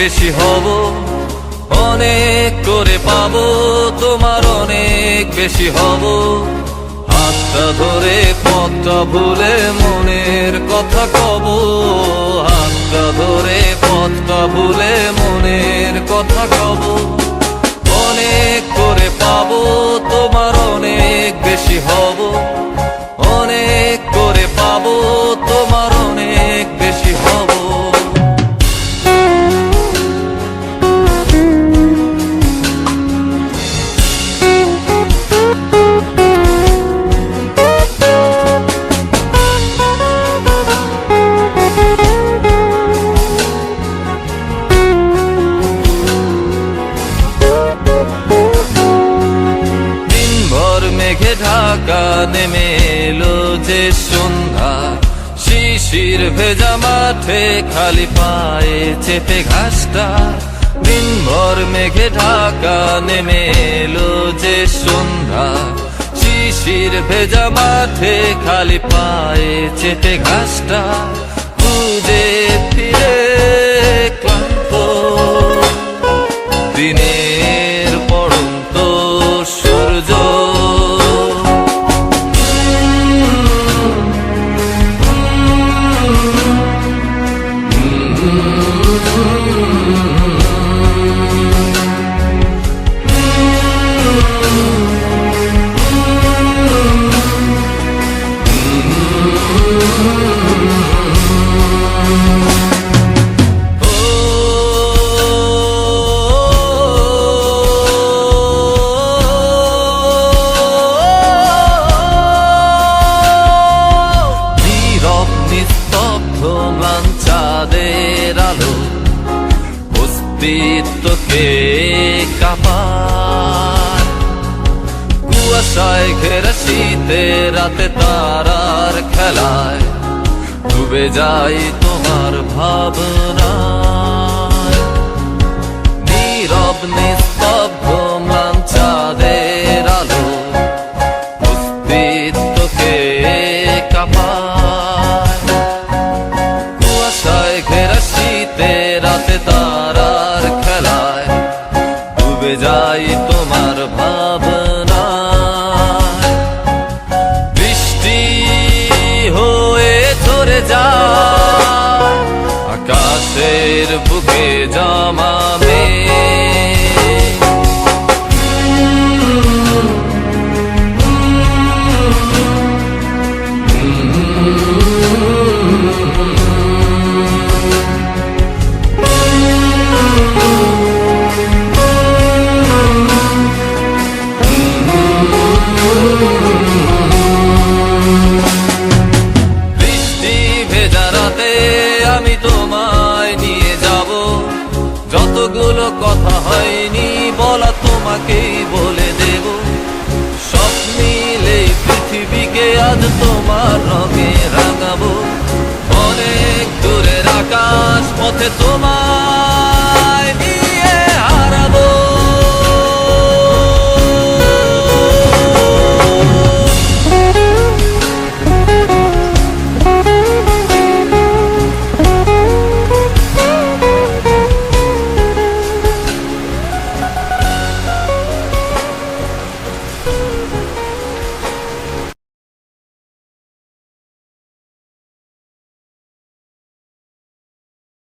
বেশি হব, অনেক করে পাবো, তোমার অনেক বেশি হব। হাতটা ধরে পথটা ভুলে মনের কথা কব, হাতটা ধরে পথটা ভুলে মনের কথা কব। অনেক করে পাবো, তোমার অনেক বেশি হব, অনেক করে পাবো, তোমার অনেক বেশি হব। মেঘে ঢাকা নেমে এলো যে সন্ধ্যা, শিশির ভেজা মাঠে খালি পায়ে চেপে ঘাসটা। দিনভর মেঘে ঢাকা নেমে এলো যে সন্ধ্যা, শিশির ভেজা মাঠে খালি পায়ে চেপে ঘাসটা। খুঁজে ফিরে ক্লান্ত দিনের পড়ন্ত সূর্য, চাঁদের আলো অস্তিত্বকে কাঁপায়। কুয়াশায় ঘেরা শীতে রাতে তারার খেলায় ডুবে যাই তোমার ভাবনায়। নীরব নিস্তব্ধ ম্লান চাঁদের আলো অস্তিত্বকে কাঁপায়। কুয়াশায় ঘেরা শীতে রাতে তারার খেলায় ডুবে যাই তোমার ভাবনায়। বৃষ্টি হয়ে ঝরে যায় আকাশের বুকে জমা মেঘ, বৃষ্টি ভেজা রাতে আমি তোমায় নিয়ে যাব। যতগুলো কথা হয়নি বলা তোমাকেই বলে দেব। সব মিলে পৃথিবীকে আজ তোমার রঙে রাঙাবো। অনেক দূরের আকাশ পথে তোমার